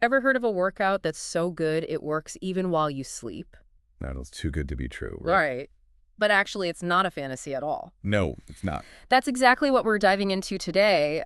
Ever heard of a workout that's so good it works even while you sleep? That's too good to be true, right? Right. But actually, it's not a fantasy at all. No, it's not. That's exactly what we're diving into today.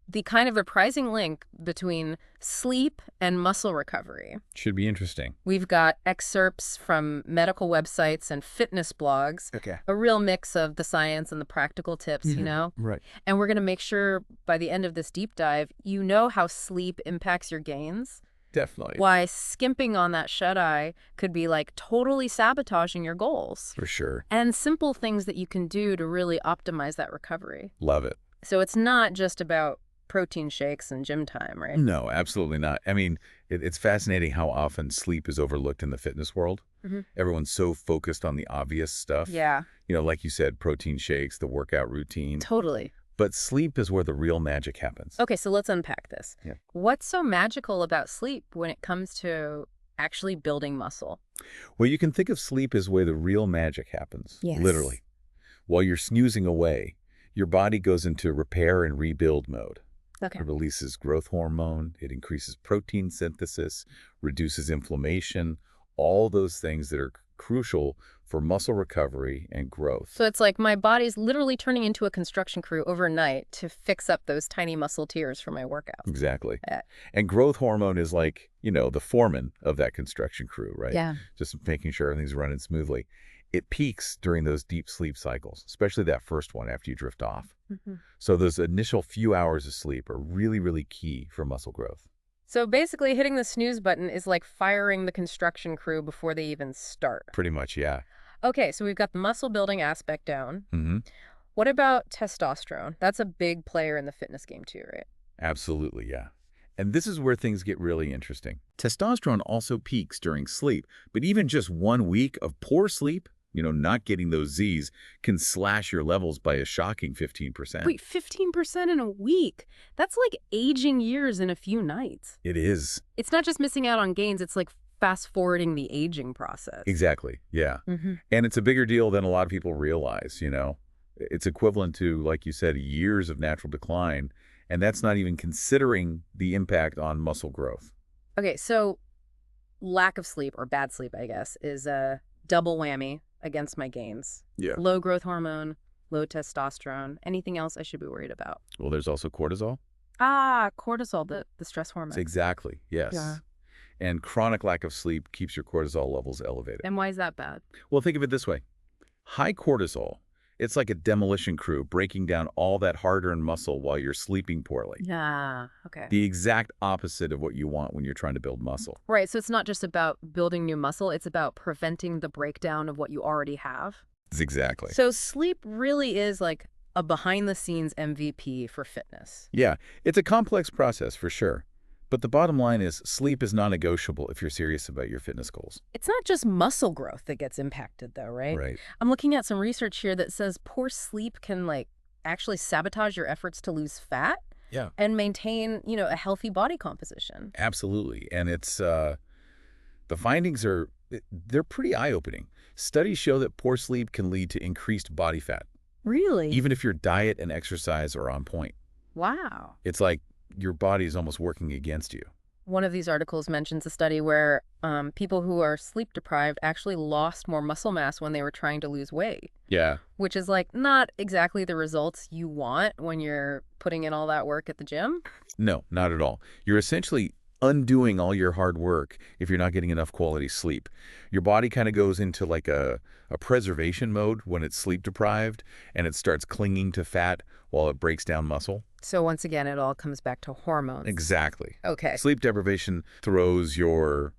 The kind of surprising link between sleep and muscle recovery. Should be interesting. We've got excerpts from medical websites and fitness blogs, Okay. a real mix of the science and the practical tips, you know? Right. And we're going to make sure by the end of this deep dive, you know how sleep impacts your gains, Definitely. why skimping on that shut-eye could be like totally sabotaging your goals, For sure. and simple things that you can do to really optimize that recovery. Love it. So it's not just about protein shakes and gym time, right? No, absolutely not. I mean, it's fascinating how often sleep is overlooked in the fitness world. Everyone's so focused on the obvious stuff. Yeah, Like you said, protein shakes, the workout routine. totally. But sleep is where the real magic happens. Okay, so let's unpack this. Yeah. What's so magical about sleep when it comes to actually building muscle? Well, you can think of sleep as where the real magic happens. Yes. Literally. While you're snoozing away, your body goes into repair and rebuild mode. Okay. It releases growth hormone, it increases protein synthesis, reduces inflammation, all those things that are crucial for muscle recovery and growth. So it's like my body's literally turning into a construction crew overnight to fix up those tiny muscle tears for my workout. Exactly. Yeah. And growth hormone is like, the foreman of that construction crew, right? Yeah. Just making sure everything's running smoothly. It peaks during those deep sleep cycles, especially that first one after you drift off. So those initial few hours of sleep are really, really key for muscle growth. So basically hitting the snooze button is like firing the construction crew before they even start. Pretty much, yeah. Okay, so we've got the muscle building aspect down. Mm-hmm. What about testosterone? That's a big player in the fitness game too, right? Absolutely, yeah. And this is where things get really interesting. Testosterone also peaks during sleep, but even just 1 week of poor sleep, not getting those Z's, can slash your levels by a shocking 15%. Wait, 15% in a week? That's like aging years in a few nights. It is. It's not just missing out on gains, it's like fast-forwarding the aging process. Exactly, yeah. And it's a bigger deal than a lot of people realize, It's equivalent to, like you said, years of natural decline, and that's not even considering the impact on muscle growth. Okay, so lack of sleep, or bad sleep, I guess, is a double whammy against my gains. Yeah. Low growth hormone, low testosterone. Anything else I should be worried about? Well, there's also cortisol. Ah, cortisol, the stress hormone. Exactly, yes. Yeah. And chronic lack of sleep keeps your cortisol levels elevated. And why is that bad? Well, think of it this way. High cortisol, it's like a demolition crew breaking down all that hard-earned muscle while you're sleeping poorly. Yeah, okay. The exact opposite of what you want when you're trying to build muscle. Right, so it's not just about building new muscle, it's about preventing the breakdown of what you already have. Exactly. So sleep really is like a behind-the-scenes MVP for fitness. Yeah, it's a complex process for sure. But the bottom line is sleep is non-negotiable if you're serious about your fitness goals. It's not just muscle growth that gets impacted though, right? Right. I'm looking at some research here that says poor sleep can actually sabotage your efforts to lose fat Yeah. and maintain, a healthy body composition. Absolutely. And it's the findings they're pretty eye-opening. Studies show that poor sleep can lead to increased body fat, Really? even if your diet and exercise are on point. Wow. It's like your body is almost working against you. One of these articles mentions a study where people who are sleep deprived actually lost more muscle mass when they were trying to lose weight, Yeah. which is like not exactly the results you want when you're putting in all that work at the gym. No, not at all. You're essentially undoing all your hard work if you're not getting enough quality sleep. Your body kind of goes into like a preservation mode when it's sleep deprived, and it starts clinging to fat while it breaks down muscle. So once again, it all comes back to hormones. Exactly. Okay. Sleep deprivation throws your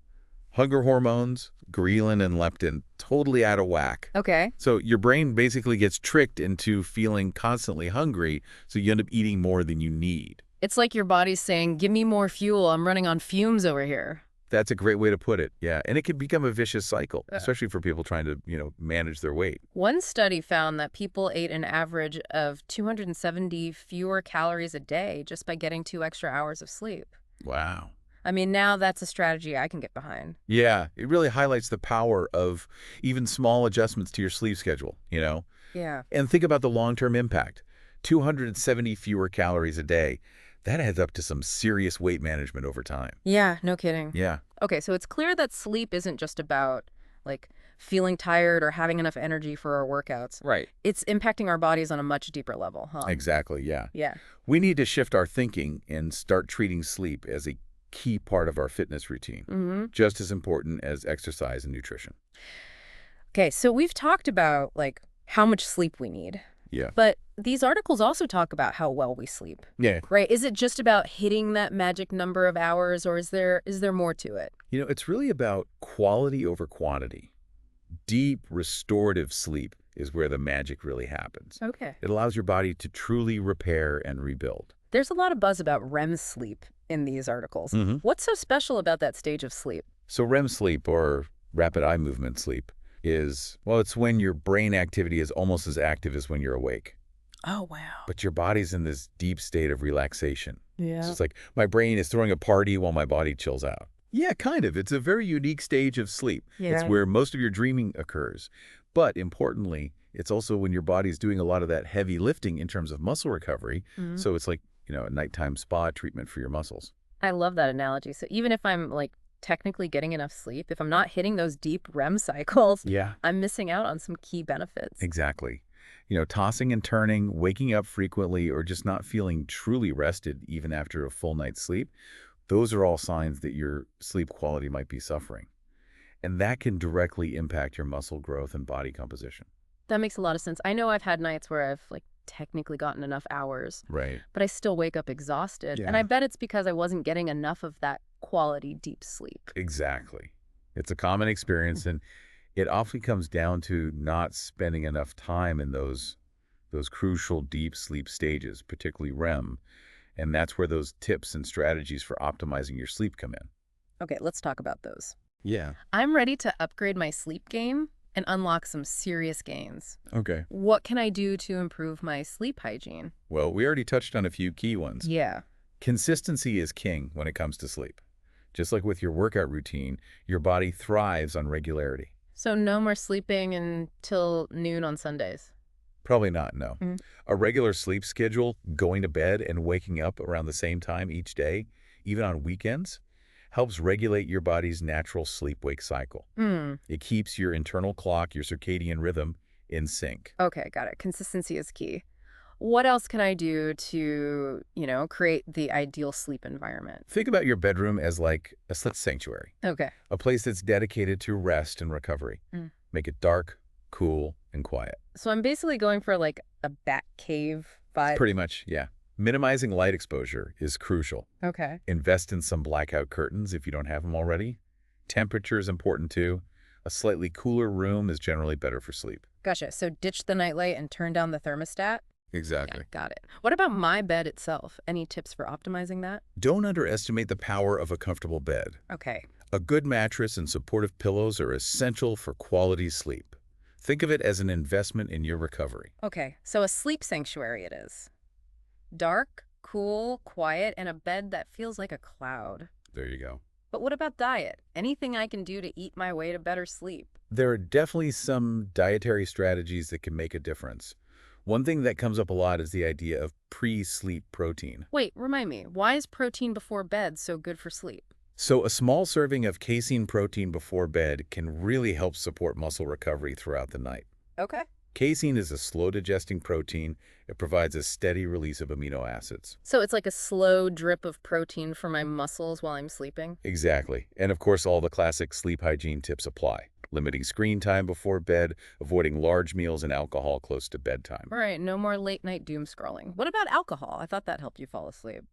hunger hormones, ghrelin and leptin, totally out of whack. Okay. So your brain basically gets tricked into feeling constantly hungry, so you end up eating more than you need. It's like your body's saying, give me more fuel. I'm running on fumes over here. That's a great way to put it, yeah. And it can become a vicious cycle, especially for people trying to, manage their weight. One study found that people ate an average of 270 fewer calories a day just by getting 2 extra hours of sleep. Wow. I mean, now that's a strategy I can get behind. Yeah, it really highlights the power of even small adjustments to your sleep schedule, Yeah. And think about the long-term impact. 270 fewer calories a day. That adds up to some serious weight management over time. Yeah, no kidding. Yeah. Okay, so it's clear that sleep isn't just about, like, feeling tired or having enough energy for our workouts. Right. It's impacting our bodies on a much deeper level, huh? Exactly, yeah. Yeah. We need to shift our thinking and start treating sleep as a key part of our fitness routine, Mm-hmm. just as important as exercise and nutrition. Okay, so we've talked about, like, how much sleep we need. Yeah. But these articles also talk about how well we sleep, Yeah. right? Is it just about hitting that magic number of hours, or is there more to it? It's really about quality over quantity. Deep, restorative sleep is where the magic really happens. Okay. It allows your body to truly repair and rebuild. There's a lot of buzz about REM sleep in these articles. Mm-hmm. What's so special about that stage of sleep? So REM sleep, or rapid eye movement sleep, it's when your brain activity is almost as active as when you're awake. Oh, wow. But your body's in this deep state of relaxation. Yeah. So it's like my brain is throwing a party while my body chills out. Yeah, kind of. It's a very unique stage of sleep. Yeah. It's where most of your dreaming occurs. But importantly, it's also when your body's doing a lot of that heavy lifting in terms of muscle recovery. Mhm. So it's like, a nighttime spa treatment for your muscles. I love that analogy. So even if I'm, like, technically getting enough sleep, if I'm not hitting those deep REM cycles, Yeah, I'm missing out on some key benefits. exactly. Tossing and turning, waking up frequently, or just not feeling truly rested even after a full night's sleep, those are all signs that your sleep quality might be suffering. And that can directly impact your muscle growth and body composition. That makes a lot of sense. I know I've had nights where I've, like, technically gotten enough hours, Right. but I still wake up exhausted. And Yeah. I bet it's because I wasn't getting enough of that quality deep sleep. Exactly. It's a common experience, and it often comes down to not spending enough time in those crucial deep sleep stages, particularly REM. And that's where those tips and strategies for optimizing your sleep come in. Okay, let's talk about those. Yeah. I'm ready to upgrade my sleep game and unlock some serious gains. Okay. What can I do to improve my sleep hygiene? Well, we already touched on a few key ones. Yeah. Consistency is king when it comes to sleep. Just like with your workout routine, your body thrives on regularity. So no more sleeping until noon on Sundays. Probably not, no. Mm. A regular sleep schedule, going to bed and waking up around the same time each day, even on weekends, helps regulate your body's natural sleep-wake cycle. It keeps your internal clock, your circadian rhythm, in sync. Okay, got it. Consistency is key. What else can I do to, create the ideal sleep environment? Think about your bedroom as like a sleep sanctuary, Okay. a place that's dedicated to rest and recovery. Mm. Make it dark, cool, and quiet. So I'm basically going for, like, a bat cave vibe. Pretty much, yeah. Minimizing light exposure is crucial. Okay. Invest in some blackout curtains if you don't have them already. Temperature is important too. A slightly cooler room is generally better for sleep. Gotcha. So ditch the nightlight and turn down the thermostat? Exactly. Yeah, got it. What about my bed itself? Any tips for optimizing that? Don't underestimate the power of a comfortable bed. Okay. A good mattress and supportive pillows are essential for quality sleep. Think of it as an investment in your recovery. Okay, so a sleep sanctuary it is. Dark, cool, quiet, and a bed that feels like a cloud. There you go. But what about diet? Anything I can do to eat my way to better sleep? There are definitely some dietary strategies that can make a difference. One thing that comes up a lot is the idea of pre-sleep protein. Wait, remind me, why is protein before bed so good for sleep? So a small serving of casein protein before bed can really help support muscle recovery throughout the night. Okay. Casein is a slow-digesting protein. It provides a steady release of amino acids. So it's like a slow drip of protein for my muscles while I'm sleeping? Exactly. And of course, all the classic sleep hygiene tips apply. Limiting screen time before bed, avoiding large meals and alcohol close to bedtime. All right, no more late-night doom scrolling. What about alcohol? I thought that helped you fall asleep.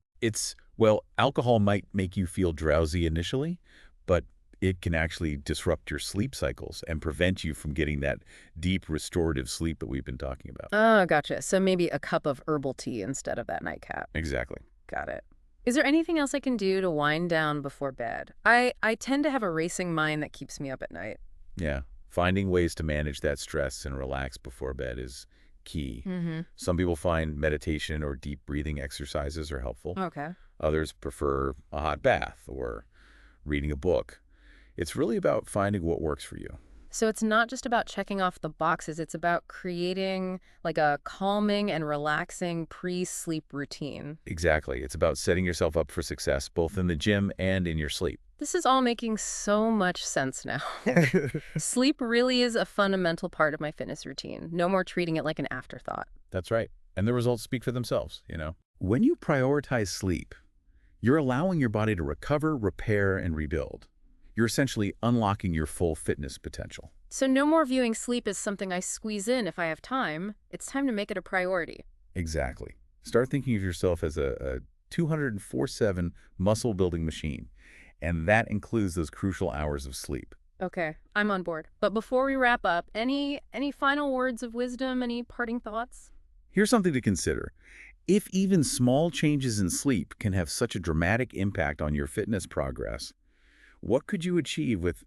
Alcohol might make you feel drowsy initially, but it can actually disrupt your sleep cycles and prevent you from getting that deep restorative sleep that we've been talking about. Oh, gotcha. So maybe a cup of herbal tea instead of that nightcap. Exactly. Got it. Is there anything else I can do to wind down before bed? I tend to have a racing mind that keeps me up at night. Yeah. Finding ways to manage that stress and relax before bed is key. Mm-hmm. Some people find meditation or deep breathing exercises are helpful. Okay. Others prefer a hot bath or reading a book. It's really about finding what works for you. So it's not just about checking off the boxes, it's about creating like a calming and relaxing pre-sleep routine. Exactly. It's about setting yourself up for success, both in the gym and in your sleep. This is all making so much sense now. Sleep really is a fundamental part of my fitness routine. No more treating it like an afterthought. That's right. And the results speak for themselves. When you prioritize sleep, you're allowing your body to recover, repair, and rebuild. You're essentially unlocking your full fitness potential. So no more viewing sleep as something I squeeze in if I have time. It's time to make it a priority. Exactly. Start thinking of yourself as a 204/7 muscle-building machine, and that includes those crucial hours of sleep. Okay, I'm on board. But before we wrap up, any final words of wisdom, any parting thoughts? Here's something to consider. If even small changes in sleep can have such a dramatic impact on your fitness progress, what could you achieve with,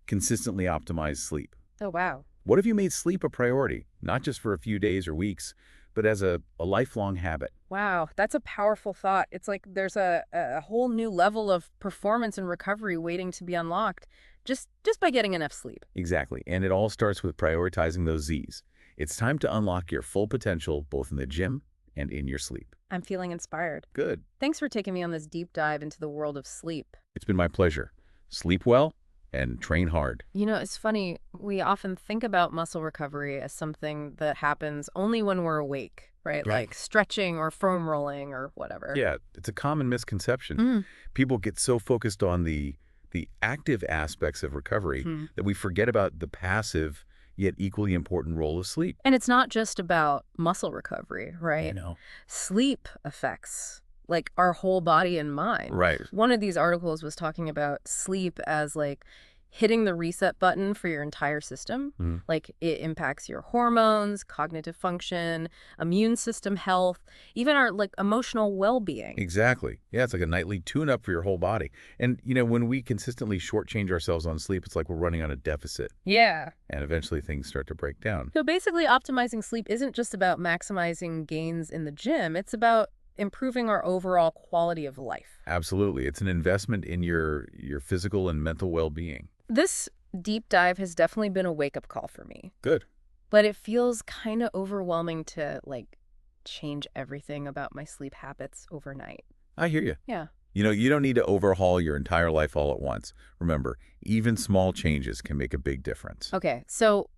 consistently optimized sleep? Oh, wow. What if you made sleep a priority, not just for a few days or weeks, but as a lifelong habit? Wow, that's a powerful thought. It's like there's a whole new level of performance and recovery waiting to be unlocked just by getting enough sleep. Exactly. And it all starts with prioritizing those Z's. It's time to unlock your full potential, both in the gym and in your sleep. I'm feeling inspired. Good. Thanks for taking me on this deep dive into the world of sleep. It's been my pleasure. Sleep well and train hard. It's funny, we often think about muscle recovery as something that happens only when we're awake, right? Right. Like stretching or foam rolling or whatever. Yeah, it's a common misconception. Mm. People get so focused on the active aspects of recovery Mhm. that we forget about the passive yet equally important role of sleep. And it's not just about muscle recovery, right? Sleep affects like our whole body and mind. Right. One of these articles was talking about sleep as like hitting the reset button for your entire system. Mhm. Like it impacts your hormones, cognitive function, immune system health, even our like emotional well-being. Exactly. Yeah, it's like a nightly tune-up for your whole body. And, when we consistently shortchange ourselves on sleep, it's like we're running on a deficit. Yeah. And eventually things start to break down. So basically optimizing sleep isn't just about maximizing gains in the gym, it's about improving our overall quality of life. Absolutely. It's an investment in your physical and mental well-being. This deep dive has definitely been a wake-up call for me, Good. but it feels kind of overwhelming to like change everything about my sleep habits overnight. I hear you. Yeah. You don't need to overhaul your entire life all at once. Remember, even small changes can make a big difference. Okay, so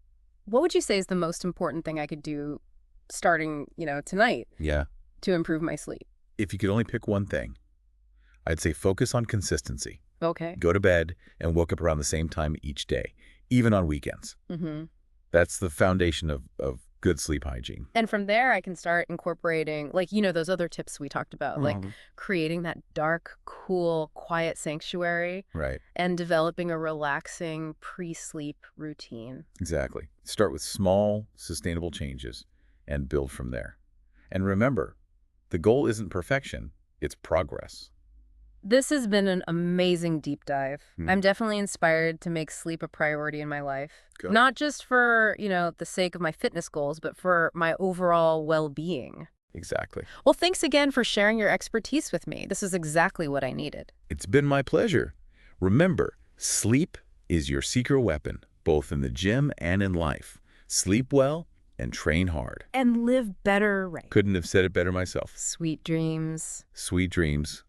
what would you say is the most important thing I could do starting, tonight Yeah. to improve my sleep? If you could only pick one thing, I'd say focus on consistency. Okay. Go to bed and wake up around the same time each day, even on weekends. Mm-hmm. That's the foundation of good sleep hygiene. And from there, I can start incorporating, like, those other tips we talked about, like creating that dark, cool, quiet sanctuary Right. and developing a relaxing pre-sleep routine. Exactly. Start with small, sustainable changes and build from there. And remember, the goal isn't perfection, it's progress. This has been an amazing deep dive. Hmm. I'm definitely inspired to make sleep a priority in my life. Good. Not just for, the sake of my fitness goals, but for my overall well-being. Exactly. Well, thanks again for sharing your expertise with me. This is exactly what I needed. It's been my pleasure. Remember, sleep is your secret weapon, both in the gym and in life. Sleep well and train hard. And live better, right? Couldn't have said it better myself. Sweet dreams. Sweet dreams.